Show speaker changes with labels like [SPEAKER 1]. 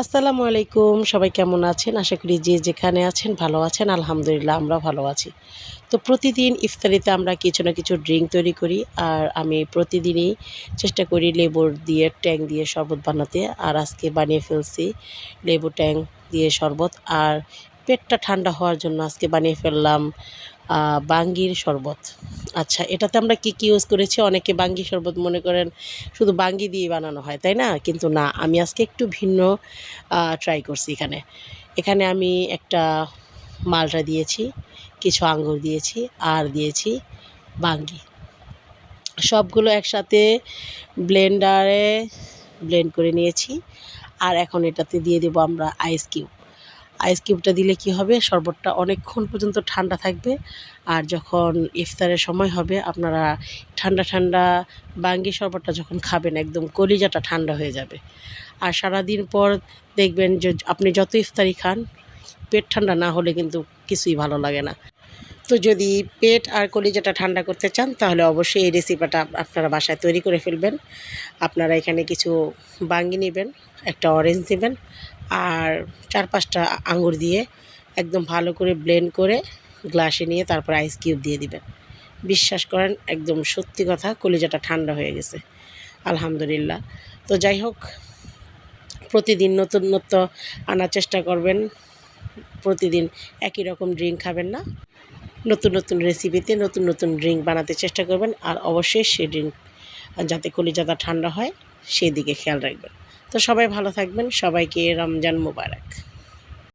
[SPEAKER 1] আসসালামু আলাইকুম, সবাই কেমন আছেন? আশা করি যে যেখানে আছেন ভালো আছেন। আলহামদুলিল্লাহ আমরা ভালো আছি। তো প্রতিদিন ইফতারিতে আমরা কিছু না কিছু ড্রিঙ্ক তৈরি করি। আর আমি প্রতিদিনই চেষ্টা করি লেবুর দিয়ে ট্যাং দিয়ে শরবত বানাতে। আর আজকে বানিয়ে ফেলছি লেবু ট্যাং দিয়ে শরবত। আর পেটটা ঠান্ডা হওয়ার জন্য আজকে বানিয়ে ফেললাম বাঙ্গির শরবত। আচ্ছা, এটাতে আমরা কী ইউজ করেছি? অনেকে বাঙ্গি শরবত মনে করেন শুধু বাঙ্গি দিয়েই বানানো হয়, তাই না? কিন্তু না, আমি আজকে একটু ভিন্ন ট্রাই করছি এখানে। এখানে আমি একটা মালটা দিয়েছি, কিছু আঙ্গুর দিয়েছি, আর দিয়েছি বাঙ্গি। সবগুলো একসাথে ব্লেন্ডারে ব্লেন্ড করে নিয়েছি। আর এখন এটাতে দিয়ে দেবো আমরা আইস কিউব। আইস কিউবটা দিলে কি হবে, শরবতটা অনেকক্ষণ পর্যন্ত ঠান্ডা থাকবে। আর যখন ইফতারের সময় হবে আপনারা ঠান্ডা ঠান্ডা বাঙ্গি শরবতটা যখন খাবেন একদম কলিজাটা ঠান্ডা হয়ে যাবে। আর সারাদিন পর দেখবেন যে আপনি যত ইফতারি খান পেট ঠান্ডা না হলে কিন্তু কিছুই ভালো লাগে না। তো যদি পেট আর কলিজাটা ঠান্ডা করতে চান তাহলে অবশ্যই এই রেসিপিটা আপনারা বাসায় তৈরি করে ফেলবেন। আপনারা এখানে কিছু বাঙ্গি নেবেন, একটা অরেঞ্জ নেবেন, আর 4-5টা আঙ্গুর দিয়ে একদম ভালো করে ব্লেন্ড করে গ্লাসে নিয়ে তারপর আইস কিউব দিয়ে দিবেন। বিশ্বাস করেন, একদম সত্যি কথা, কলিজাটা ঠান্ডা হয়ে গেছে আলহামদুলিল্লাহ। তো যাই হোক, প্রতিদিন নতুনত্ব আনার চেষ্টা করবেন। প্রতিদিন একই রকম ড্রিঙ্ক খাবেন না, নতুন নতুন রেসিপিতে নতুন নতুন ড্রিঙ্ক বানাতে চেষ্টা করবেন। আর অবশ্যই সেই ড্রিঙ্ক যাতে কলিজাটা ঠান্ডা হয় সেই দিকে খেয়াল রাখবেন। তো সবাই ভালো থাকবেন, সবাইকে রমজান মোবারক।